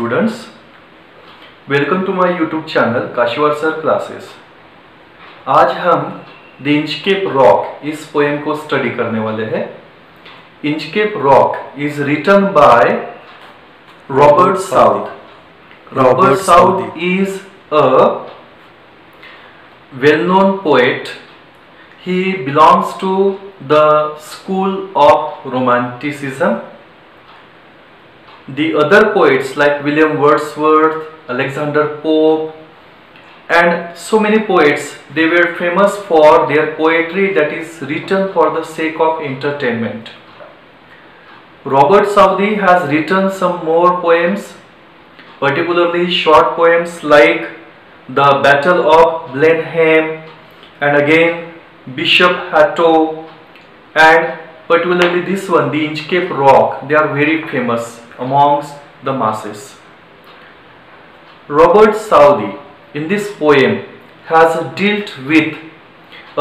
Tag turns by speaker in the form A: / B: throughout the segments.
A: Students, welcome to my YouTube channel Kashiwar sir classes. आज हम the Inchcape Rock इस poem को स्टडी करने वाले हैं। Inchcape Rock is written by Robert South. Robert South is a well-known poet. He belongs to the school of Romanticism. The other poets like William Wordsworth, Alexander Pope, and so many poets, they were famous for their poetry that is written for the sake of entertainment. Robert Southey has written some more poems, particularly short poems like The Battle of Blenheim and again Bishop Hatto, and particularly this one, The Inchcape Rock. They are very famous amongst the masses. Robert Southey in this poem has dealt with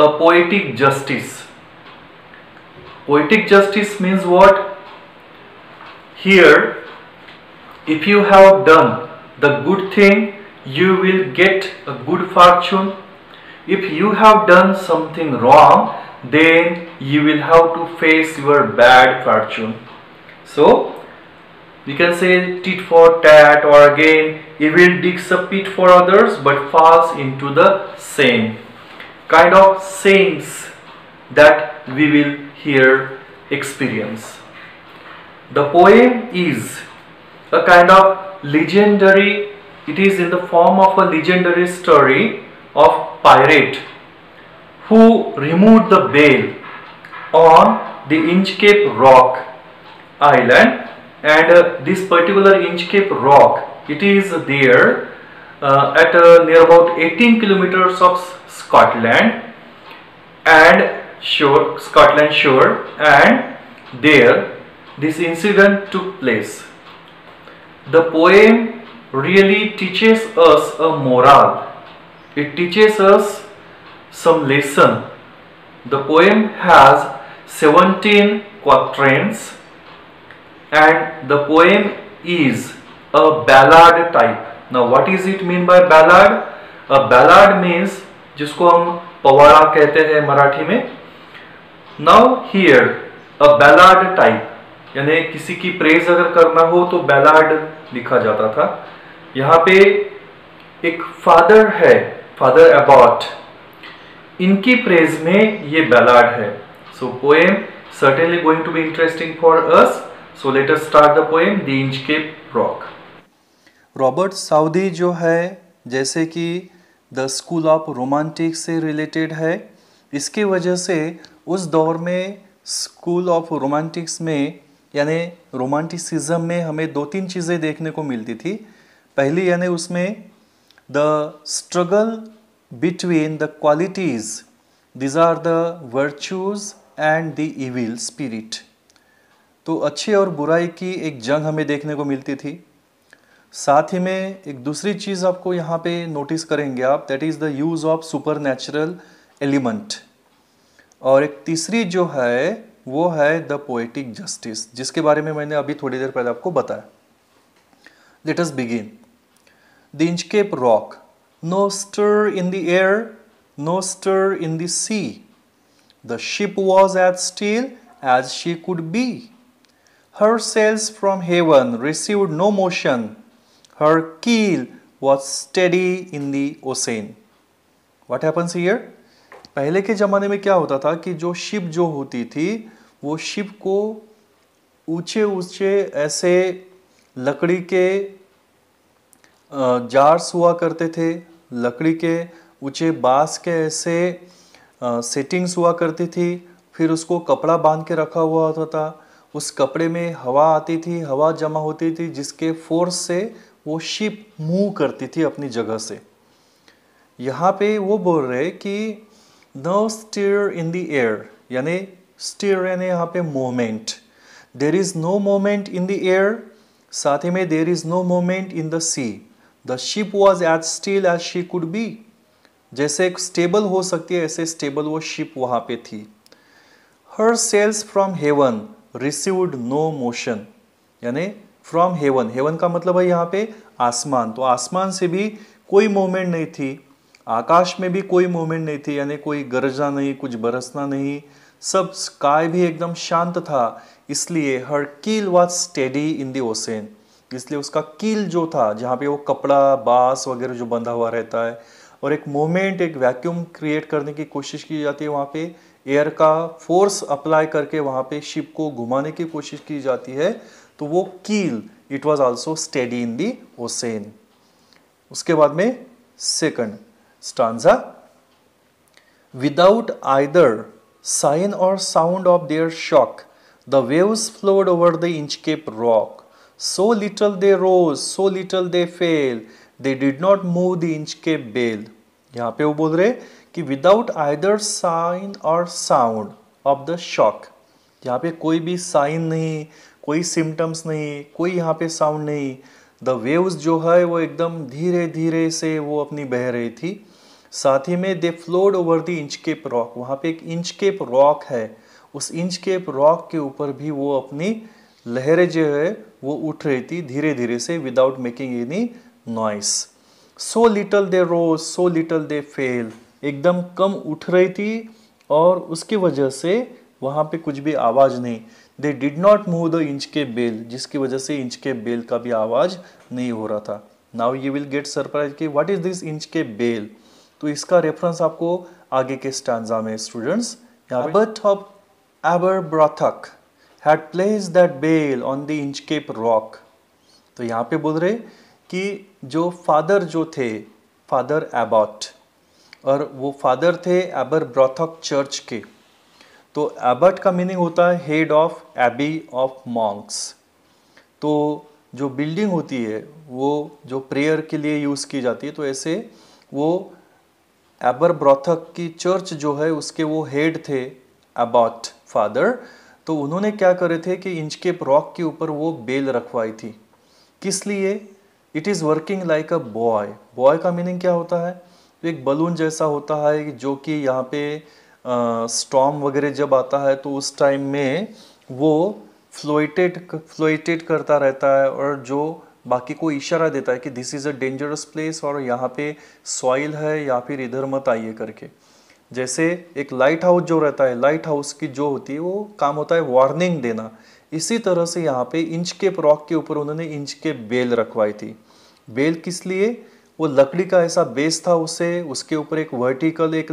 A: a poetic justice. Poetic justice means what? Here, if you have done the good thing, you will get a good fortune. If you have done something wrong, then you will have to face your bad fortune. So we can say tit for tat, or again evil digs a pit for others but falls into the same kind of sayings that we will here experience. The poem is a kind of legendary, it is in the form of a legendary story of pirate who removed the veil on the Inchcape Rock island, and this particular Inchcape Rock, it is there at near about 18 kilometers of Scotland shore, and there this incident took place. The poem really teaches us a moral. It teaches us some lesson. The poem has 17 quatrains and the poem is a ballad type. Now what is it mean by ballad? A ballad means जिसको हम पवाड़ा कहते हैं मराठी में. Now here a ballad type, यानी किसी की praise अगर करना हो तो बैलाड लिखा जाता था. यहाँ पे एक फादर है, फादर एबॉट, इनकी प्रेज में ये बैलाड है. सो poem certainly going to be interesting for us. So let us start the poem, The Inchcape Rock.
B: Robert Southey जो है, जैसे कि द स्कूल ऑफ रोमांटिक से रिलेटेड है, इसकी वजह से उस दौर में स्कूल ऑफ रोमांटिक्स में यानी रोमांटिसिज्म में हमें दो तीन चीज़ें देखने को मिलती थी. पहली यानी उसमें the struggle between the qualities, these are the virtues and the evil spirit. तो अच्छे और बुराई की एक जंग हमें देखने को मिलती थी. साथ ही में एक दूसरी चीज़ आपको यहाँ पे नोटिस करेंगे आप, that is the use of super natural element. और एक तीसरी जो है वो है द पोएटिक जस्टिस, जिसके बारे में मैंने अभी थोड़ी देर पहले आपको बताया. Let us begin. The Inchcape rock, no stir in the air, no stir in the sea. The ship was as still as she could be. Her sails from heaven received no motion. Her keel was steady in the ocean. What happens here? पहले के ज़माने में क्या होता था कि जो ship जो होती थी, वो शिप को ऊंचे ऊंचे ऐसे लकड़ी के जार्स हुआ करते थे, लकड़ी के ऊंचे बांस के ऐसे सेटिंग्स हुआ करती थी. फिर उसको कपड़ा बांध के रखा हुआ होता था. उस कपड़े में हवा आती थी, हवा जमा होती थी, जिसके फोर्स से वो शिप मूव करती थी अपनी जगह से. यहाँ पे वो बोल रहे कि no steer in the air, यानी स्टीयर यानी यहाँ पे moment. There is no moment in the air, साथ ही में there is no moment in the sea. The ship was as still as she could be. जैसे स्टेबल हो सकती है ऐसे स्टेबल वो शिप वहाँ पे थी. Her sails from heaven received no motion, यानी फ्रॉम हेवन, हेवन का मतलब है यहाँ पे आसमान, तो आसमान से भी कोई मूवमेंट नहीं थी, आकाश में भी कोई मूवमेंट नहीं थी, यानी कोई गरजना नहीं, कुछ बरसना नहीं, सब स्काई भी एकदम शांत था। इसलिए हर कील was steady in the ocean, इसलिए उसका कील जो था जहाँ पे वो कपड़ा बांस वगैरह जो बंधा हुआ रहता है, और एक मोमेंट, एक वैक्यूम क्रिएट करने की कोशिश की जाती है, वहाँ पे एयर का फोर्स अप्लाई करके वहाँ पे शिप को घुमाने की कोशिश की जाती है, तो वो कील it was also steady in the ocean. उसके बाद में second stanza, without either sign or sound of their shock, the waves flowed over the Inchcape rock. So little they rose, so little they fell, they did not move the Inchcape bale. यहाँ पे वो बोल रहे कि without either sign or sound of the shock, यहाँ पे कोई भी साइन नहीं, कोई सिम्टम्स नहीं, कोई यहाँ पे साउंड नहीं, द वेव्स जो है वो एकदम धीरे धीरे से वो अपनी बह रही थी। साथ ही में they flowed over the Inchcape Rock, वहाँ पे एक इंचकेप रॉक है, उस इंचकेप रॉक के ऊपर भी वो अपनी लहरें जो है वो उठ रही थी धीरे धीरे से, without making any noise. So little they rose, so little they fell, एकदम कम उठ रही थी और उसकी वजह से वहाँ पे कुछ भी आवाज़ नहीं। They did not move the Inchcape bell, जिसकी वजह से इंचकेप बेल का भी आवाज़ नहीं हो रहा था। Now you will get surprise कि what is this Inchcape bell, तो इसका रेफरेंस आपको आगे के स्टैंजा में students, Abbot of Aberbrothock had placed that bale on the Inchcape rock। तो यहाँ पे बोल रहे कि जो फादर जो थे, फादर एबॉट, और वो फादर थे एबरब्रॉथॉक चर्च के। तो एबॉट का मीनिंग होता है head of abbey of monks. तो जो बिल्डिंग होती है वो जो प्रेयर के लिए यूज़ की जाती है, तो ऐसे वो एबरब्रॉथॉक की चर्च जो है उसके वो हेड थे एबॉट फादर। तो उन्होंने क्या करे थे कि इंचकेप रॉक के ऊपर वो बेल रखवाई थी। किस लिए? It is working like a boy. Boy का मीनिंग क्या होता है? तो एक बलून जैसा होता है जो कि यहाँ पे स्टॉर्म वगैरह जब आता है तो उस टाइम में वो फ्लोटेड करता रहता है और जो बाकी को इशारा देता है कि this is a dangerous place और यहाँ पे सॉइल है या फिर इधर मत आइए करके। जैसे एक लाइट हाउस जो रहता है, लाइट हाउस की जो होती है वो काम होता है वार्निंग देना। इसी तरह से यहाँ पे इंचकेप रॉक के ऊपर उन्होंने इंचकेप बेल रखवाई थी। बेल किस लिए? वो लकड़ी का ऐसा बेस था उसे, उसके ऊपर एक वर्टिकल एक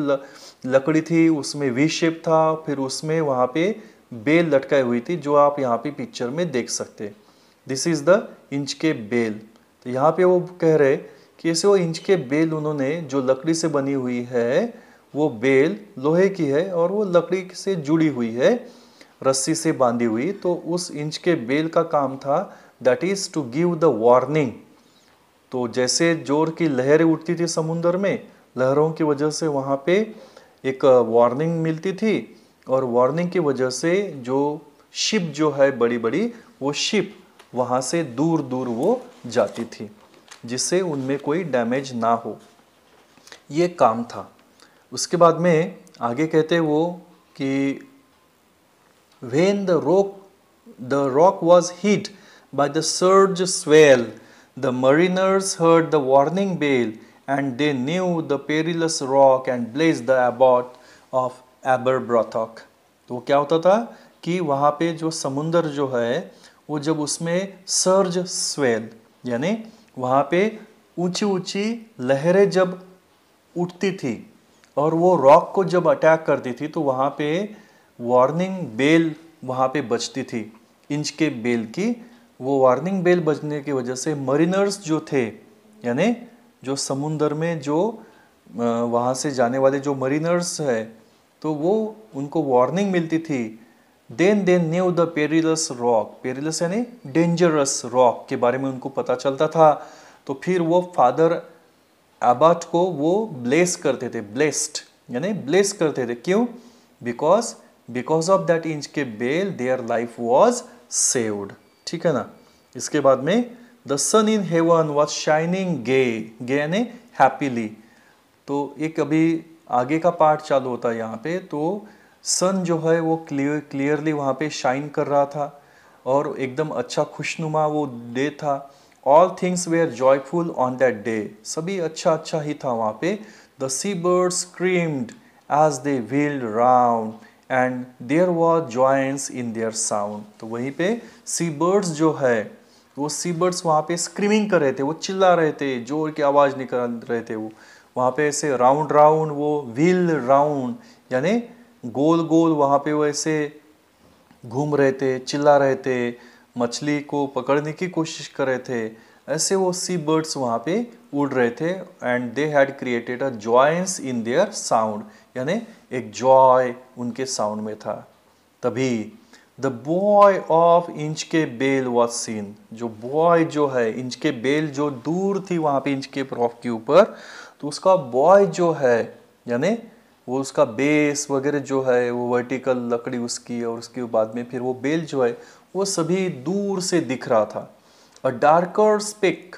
B: लकड़ी थी, उसमें वी शेप था, फिर उसमें वहाँ पे बेल लटकाई हुई थी जो आप यहाँ पे पिक्चर में देख सकते। This is the Inchcape bell. तो यहाँ पे वो कह रहे कि ऐसे वो इंचकेप बेल उन्होंने जो लकड़ी से बनी हुई है वो बेल लोहे की है और वो लकड़ी से जुड़ी हुई है, रस्सी से बांधी हुई। तो उस इंचकेप बेल का काम था that is to give the warning. तो जैसे जोर की लहरें उठती थी समुद्र में, लहरों की वजह से वहाँ पे एक वार्निंग मिलती थी और वार्निंग की वजह से जो शिप जो है बड़ी बड़ी, वो शिप वहाँ से दूर दूर वो जाती थी जिससे उनमें कोई डैमेज ना हो, ये काम था। उसके बाद में आगे कहते वो कि when the rock was hit by the surge swell, the mariners heard the warning bell and they knew the perilous rock and blazed the abbot of Aberbrothock। तो क्या होता था कि वहाँ पे जो समुंदर जो है वो जब उसमें सर्ज स्वेल यानी वहाँ पे ऊंची ऊंची लहरें जब उठती थी और वो रॉक को जब अटैक करती थी तो वहाँ पे वार्निंग बेल वहाँ पे बजती थी, इंचकेप बेल की। वो वार्निंग बेल बजने की वजह से मरीनर्स जो थे यानी जो समुंदर में जो वहाँ से जाने वाले जो मरीनर्स है तो वो उनको वार्निंग मिलती थी। Then they knew the perilous rock, perilous यानी डेंजरस रॉक के बारे में उनको पता चलता था। तो फिर वो फादर एबॉट को वो ब्लेस करते थे, ब्लेस्ड यानी ब्लेस करते थे। क्यों? Because of that Inchcape bell their life was saved. ठीक है ना। इसके बाद में the sun in heaven was shining gay, gay यानी हैप्पीली। तो एक अभी आगे का पार्ट चालू होता है यहाँ पे। तो सन जो है वो क्लियरली वहाँ पे शाइन कर रहा था और एकदम अच्छा खुशनुमा वो डे था। All things were joyful on that day, सभी अच्छा अच्छा ही था वहाँ पे। The sea birds screamed as they wheeled round and there was joyance in their sound. तो वहीं पे सी बर्ड्स जो है, वो सी बर्ड्स वहाँ पे स्क्रीमिंग कर रहे थे, वो चिल्ला रहे थे, जोर की आवाज़ निकाल रहे थे। वो वहाँ पे ऐसे राउंड राउंड वो व्हील राउंड यानी गोल गोल वहाँ पे वो ऐसे घूम रहे थे, चिल्ला रहे थे, मछली को पकड़ने की कोशिश कर रहे थे। ऐसे वो सी बर्ड्स वहाँ पे उड़ रहे थे and they had created a joyance in their sound, यानी एक जॉय उनके साउंड में था। तभी the buoy of Inchcape bell was seen, जो बॉय जो है, इंच के बेल जो दूर थी वहाँ पे इंच के रॉक के ऊपर, तो उसका बॉय जो है यानी वो उसका बेस वगैरह जो है वो वर्टिकल लकड़ी उसकी, और उसके बाद में फिर वो बेल जो है वो सभी दूर से दिख रहा था। A darker speck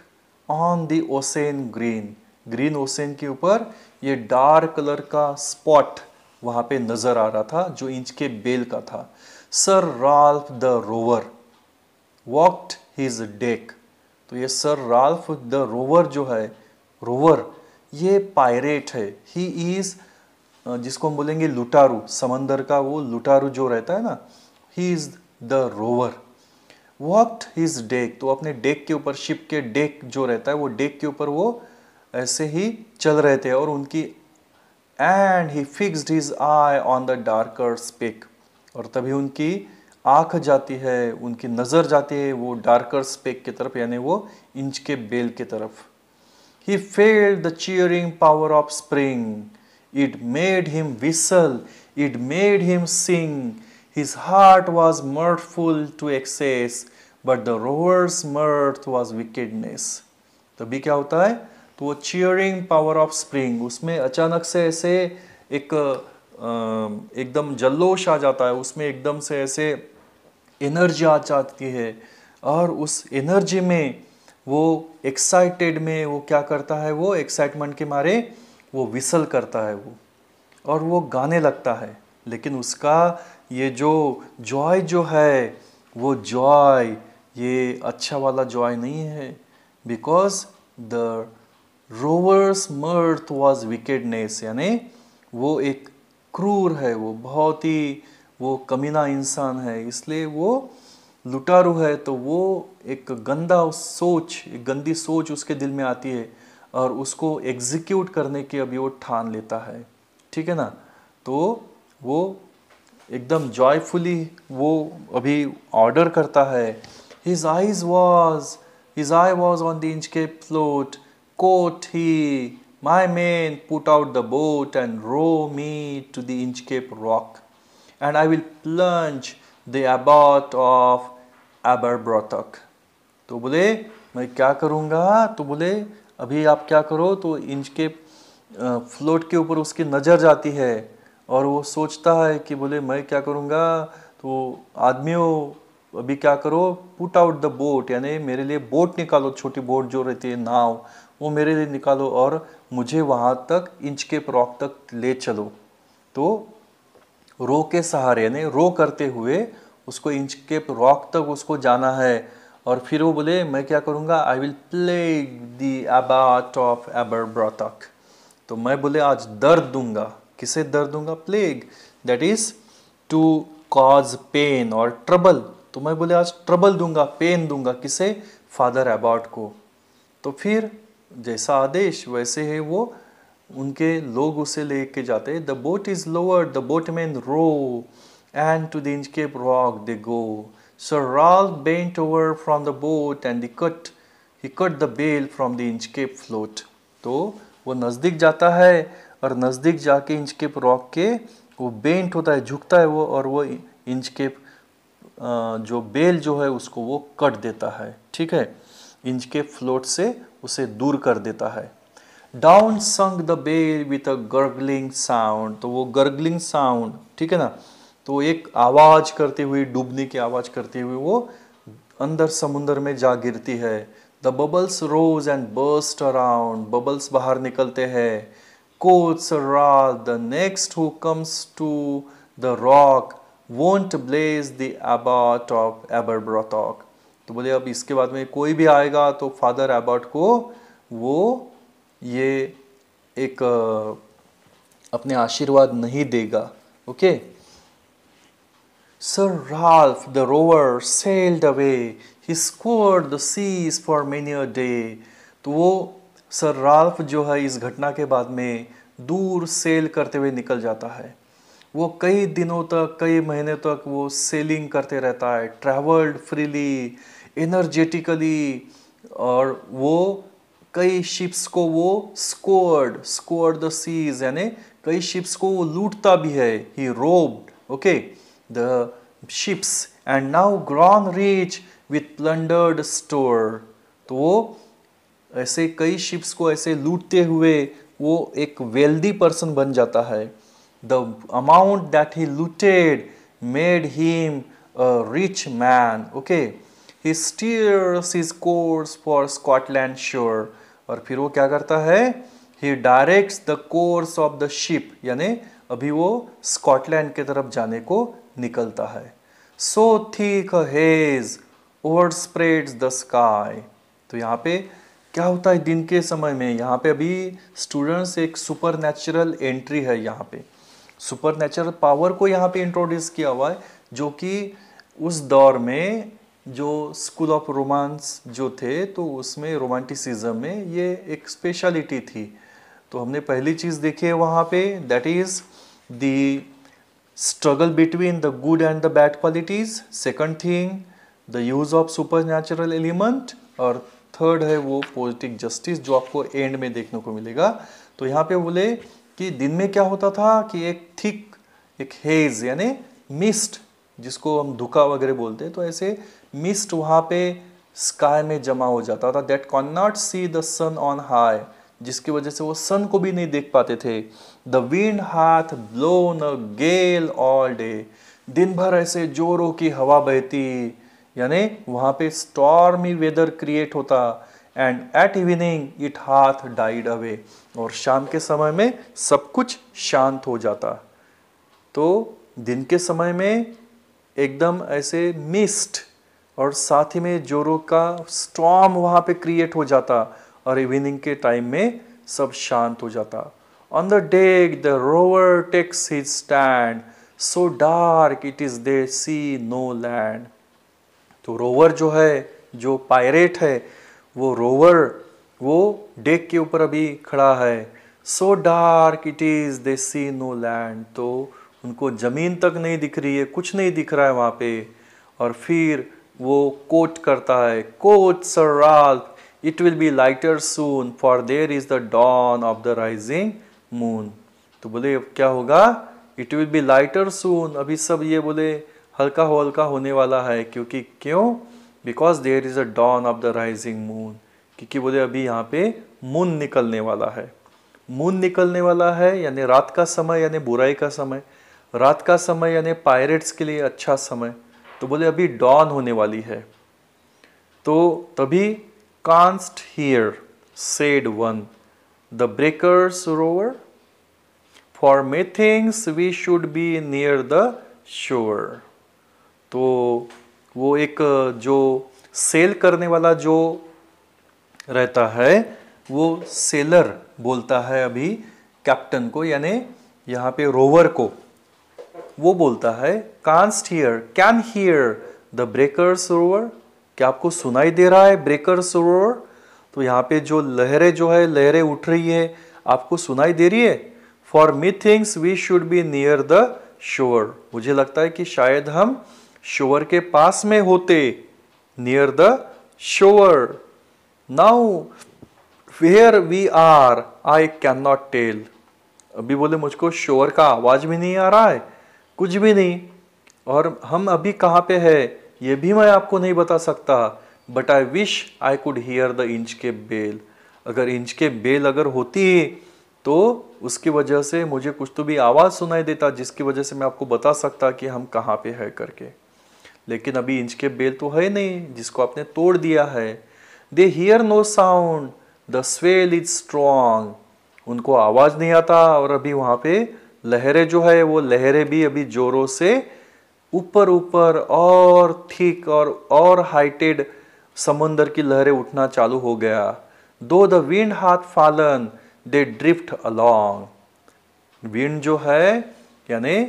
B: on the ocean green, green ocean के ऊपर ये डार्क कलर का स्पॉट वहाँ पे नजर आ रहा था जो इंच के बेल का था। Sir Ralph the rover walked his deck, तो ये सर राल्फ द रोवर जो है, रोवर ये पायरेट है। ही इज जिसको हम बोलेंगे लुटारू, समंदर का वो लुटारू जो रहता है ना, he is the rover. Walked his deck, तो अपने डेक के ऊपर, शिप के डेक जो रहता है वो डेक के ऊपर वो ऐसे ही चल रहे थे, और उनकी and he fixed his eye on the darker speck, और तभी उनकी आंख जाती है, उनकी नज़र जाती है वो डार्कर स्पेक की तरफ, यानी वो इंच के बेल की तरफ। He felt the cheering power of spring. It made him whistle, it made him sing. His heart was mirthful to excess, but the rover's mirth was wickedness. तभी क्या होता है, तो वो cheering power of spring, उसमें अचानक से ऐसे एक एकदम जल्लोश आ जाता है, उसमें एकदम से ऐसे एनर्जी आ जाती है, और उस एनर्जी में वो एक्साइटेड में वो क्या करता है, वो एक्साइटमेंट के मारे वो विसल करता है वो, और वो गाने लगता है। लेकिन उसका ये जो जॉय जो है, वो जॉय ये अच्छा वाला जॉय नहीं है, because the rover's mirth was wickedness, यानी वो एक क्रूर है, वो बहुत ही वो कमीना इंसान है, इसलिए वो लुटारू है। तो वो एक गंदा सोच, एक गंदी सोच उसके दिल में आती है, और उसको एग्जीक्यूट करने की अभी वो ठान लेता है, ठीक है ना। तो वो एकदम जॉयफुली वो अभी ऑर्डर करता है। His eye was on the Inchcape float. Quoth he, my men, put out the boat and row me to the Inchcape rock, and I will plunge the abbot of Aberbrothok. तो बोले मैं क्या करूँगा, तो बोले अभी आप क्या करो, तो इंचकेप फ्लोट के ऊपर उसकी नज़र जाती है, और वो सोचता है कि बोले मैं क्या करूँगा, तो आदमियों अभी क्या करो, पुट आउट द बोट, यानी मेरे लिए बोट निकालो, छोटी बोट जो रहती है नाव, वो मेरे लिए निकालो और मुझे वहाँ तक इंचकेप रॉक तक ले चलो। तो रो के सहारे यानी रो करते हुए उसको इंचकेप रॉक तक उसको जाना है, और फिर वो बोले मैं क्या करूँगा, I will plague the abbot of Aberbrothok. तो मैं बोले आज दर्द दूंगा, किसे दर्द दूंगा, plague, that is to cause pain और ट्रबल। तो मैं बोले आज ट्रबल दूंगा, पेन दूंगा, किसे, फादर एबॉट को। तो फिर जैसा आदेश वैसे है वो उनके लोग उसे लेके जाते। The boat is lowered, the boatmen row and to the Inchcape rock they go. Sir Ralph bent over from the boat and he cut the bail from the Inchcape float. तो वो नज़दीक जाता है, और नज़दीक जाके इंचकेप रॉक के वो बेंट होता है, झुकता है वो, और वो इंचकेप जो बेल जो है उसको वो कट देता है, ठीक है, इंचकेप फ्लोट से उसे दूर कर देता है। Down sunk the bell with a gurgling sound, तो वो गर्गलिंग साउंड, ठीक है ना, तो एक आवाज करते हुए, डूबने की आवाज करते हुए वो अंदर समुद्र में जा गिरती है। The bubbles rose and burst around, bubbles बाहर निकलते हैं। Quoth Sir Ralph, the next who comes to the rock won't blaze the abbot of Aberbrothok। तो बोले अब इसके बाद में कोई भी आएगा तो फादर एबॉट को वो ये एक अपने आशीर्वाद नहीं देगा। Okay. Sir Ralph the rower sailed away. He scoured the seas for many a day। तो वो सर राल्फ जो है इस घटना के बाद में दूर सेल करते हुए निकल जाता है। वो कई दिनों तक, कई महीने तक वो सेलिंग करते रहता है, ट्रैवल्ड फ्रीली, एनर्जेटिकली, और वो कई शिप्स को वो स्कोर्ड द सीज, यानी कई शिप्स को वो लूटता भी है। He robbed, okay, the ships and now grown rich with plundered store. तो वो ऐसे कई शिप्स को ऐसे लूटते हुए वो एक वेल्दी पर्सन बन जाता है। The amount that he looted made him a rich man. Okay. He steers his course for Scotland shore. और फिर वो क्या करता है? He directs the course of the ship, यानी अभी वो स्कॉटलैंड की तरफ जाने को निकलता है। So thick a haze overspreads the sky. तो यहाँ पे क्या होता है दिन के समय में? यहाँ पे अभी स्टूडेंट्स एक सुपर नेचुरल एंट्री है, यहाँ पे सुपर नेचुरल पावर को यहाँ पे इंट्रोड्यूस किया हुआ है, जो कि उस दौर में जो स्कूल ऑफ रोमांस जो थे तो उसमें रोमांटिसिज्म में ये एक स्पेशलिटी थी। तो हमने पहली चीज़ देखी है वहाँ पे, that is the struggle between the good and the bad qualities. Second thing, the use of super natural element. और थर्ड है वो पोएटिक जस्टिस, जो आपको एंड में देखने को मिलेगा। तो यहाँ पे बोले कि दिन में क्या होता था कि एक थिक, एक हेज यानी मिस्ट, जिसको हम धुका वगैरह बोलते हैं, तो ऐसे मिस्ट वहाँ पे स्काई में जमा हो जाता था, that can not see the sun on high, जिसकी वजह से वो सन को भी नहीं देख पाते थे। द विंड हाथ ब्लोन अ गेल ऑल डे। दिन भर ऐसे जोरों की हवा बहती, यानी वहाँ पे स्टॉर्मी वेदर क्रिएट होता। एंड एट इवनिंग इट हाथ डाइड अवे। और शाम के समय में सब कुछ शांत हो जाता। तो दिन के समय में एकदम ऐसे मिस्ट और साथ ही में जोरों का स्टॉर्म वहाँ पे क्रिएट हो जाता, और इवनिंग के टाइम में सब शांत हो जाता। On the deck the rover takes his stand, so dark it is they see no land. तो रोवर जो है, जो पायरेट है, वो रोवर वो डेक के ऊपर अभी खड़ा है। So dark it is they see no land. तो उनको जमीन तक नहीं दिख रही है, कुछ नहीं दिख रहा है वहाँ पे। और फिर वो कोट करता है, quote sir Ralph, it will be lighter soon for there is the dawn of the rising moon. तो बोले अब क्या होगा? It will be lighter soon, अभी सब ये बोले हल्का होने वाला है। क्योंकि क्यों? Because there is a dawn of the rising moon. क्योंकि बोले अभी यहाँ पे मून निकलने वाला है। मून निकलने वाला है यानी रात का समय, यानी बुराई का समय। रात का समय यानी पायरेट्स के लिए अच्छा समय। तो बोले अभी डॉन होने वाली है। तो तभी canst hear said one, the breakers roar, for methinks we should be near the shore. तो वो एक जो सेल करने वाला जो रहता है, वो सेलर बोलता है अभी कैप्टन को, यानी यहाँ पे रोवर को वो बोलता है, const here, can hear the breakers rover. क्या आपको सुनाई दे रहा है ब्रेकर्स रोवर? तो यहाँ पे जो लहरें जो है, लहरें उठ रही है, आपको सुनाई दे रही है? For me things we should be near the shore. मुझे लगता है कि शायद हम शोर के पास में होते, near the shore. Now where we are I can not tell. अभी बोले मुझको शोर का आवाज भी नहीं आ रहा है, कुछ भी नहीं, और हम अभी कहाँ पे है ये भी मैं आपको नहीं बता सकता। But I wish I could hear the inch के बेल। अगर इंच के बेल अगर होती तो उसकी वजह से मुझे कुछ तो भी आवाज़ सुनाई देता, जिसकी वजह से मैं आपको बता सकता कि हम कहाँ पे है करके। लेकिन अभी इंच के बेल तो है नहीं, जिसको आपने तोड़ दिया है। They hear no sound the swell is strong. उनको आवाज़ नहीं आता, और अभी वहाँ पे लहरें जो है, वो लहरें भी अभी जोरों से ऊपर ऊपर और थिक और हाइटेड समुंदर की लहरें उठना चालू हो गया। दो द विंड हाथ फॉलन दे ड्रिफ्ट अलोंग। विंड जो है यानी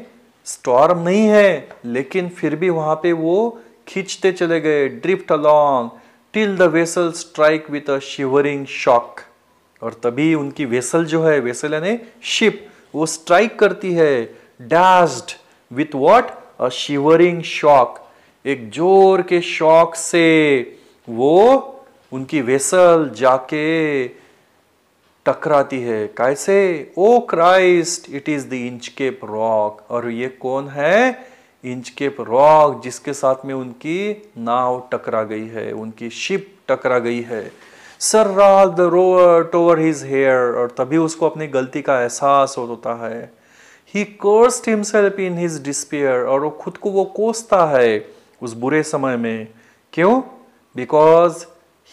B: स्टॉर्म नहीं है, लेकिन फिर भी वहां पे वो खींचते चले गए, drift along till the vessel strike with a shivering shock. और तभी उनकी वेसल जो है, वेसल यानी शिप, वो स्ट्राइक करती है, dashed with what, a shivering shock, एक जोर के शॉक से वो उनकी वेसल जाके टकराती है। कैसे? O Christ it is the Inchcape rock. और ये कौन है? इंचकेप रॉक, जिसके साथ में उनकी नाव टकरा गई है, उनकी शिप टकरा गई है। Sir Ralph the rover tore his hair. और तभी उसको अपनी गलती का एहसास होता है। ही cursed himself in his despair। और वो खुद को वो कोसता है उस बुरे समय में। क्यों? Because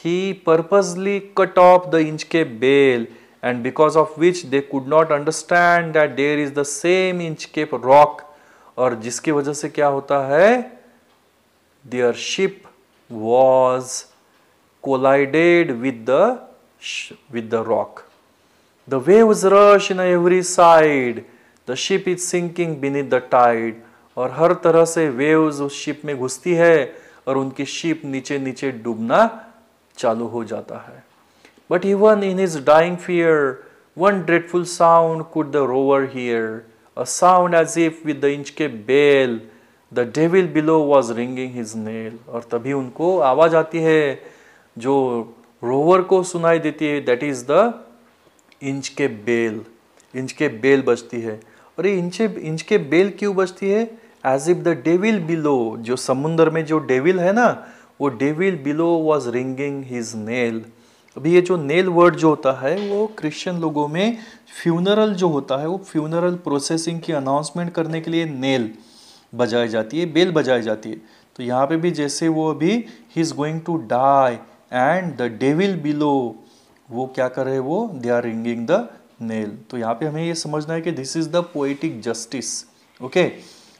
B: he purposely cut off the Inchcape bale, and because of which they could not understand that there is the same Inchcape rock। और जिसकी वजह से क्या होता है? Their ship was collided with the rock। The waves rush in every side, the ship is sinking beneath the tide। और हर तरह से वेव्स उस शिप में घुसती है और उनकी शिप नीचे नीचे डूबना चालू हो जाता है। But even in his dying fear, one dreadful sound could the rower hear, a sound as if with the Inchcape bell the devil below was ringing his nail। और तभी उनको आवाज आती है जो रोवर को सुनाई देती है, that is the Inchcape bell. Inchcape bell बजती है। और ये इंचकेप बेल क्यों बजती है? As if the devil below, जो समुद्र में जो डेविल है ना, वो devil below was ringing his knell. अभी ये जो नेल वर्ड जो होता है वो क्रिश्चियन लोगों में फ्यूनरल जो होता है, वो फ्यूनरल प्रोसेसिंग की अनाउंसमेंट करने के लिए नेल बजाई जाती है, बेल बजाई जाती है। तो यहाँ पे भी जैसे वो अभी ही is going to die and the devil below, वो क्या कर रहे हैं? वो they are ringing the knell. तो यहाँ पे हमें ये समझना है कि this is the poetic justice. Okay,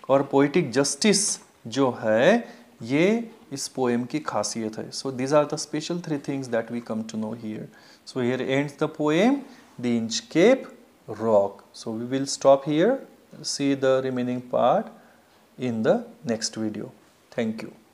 B: और पोएटिक जस्टिस जो है ये इस पोएम की खासियत है। So these are the special 3 things that we come to know here. So here ends the poem the Inchcape rock. So we will stop here, see the remaining part in the next video. Thank you.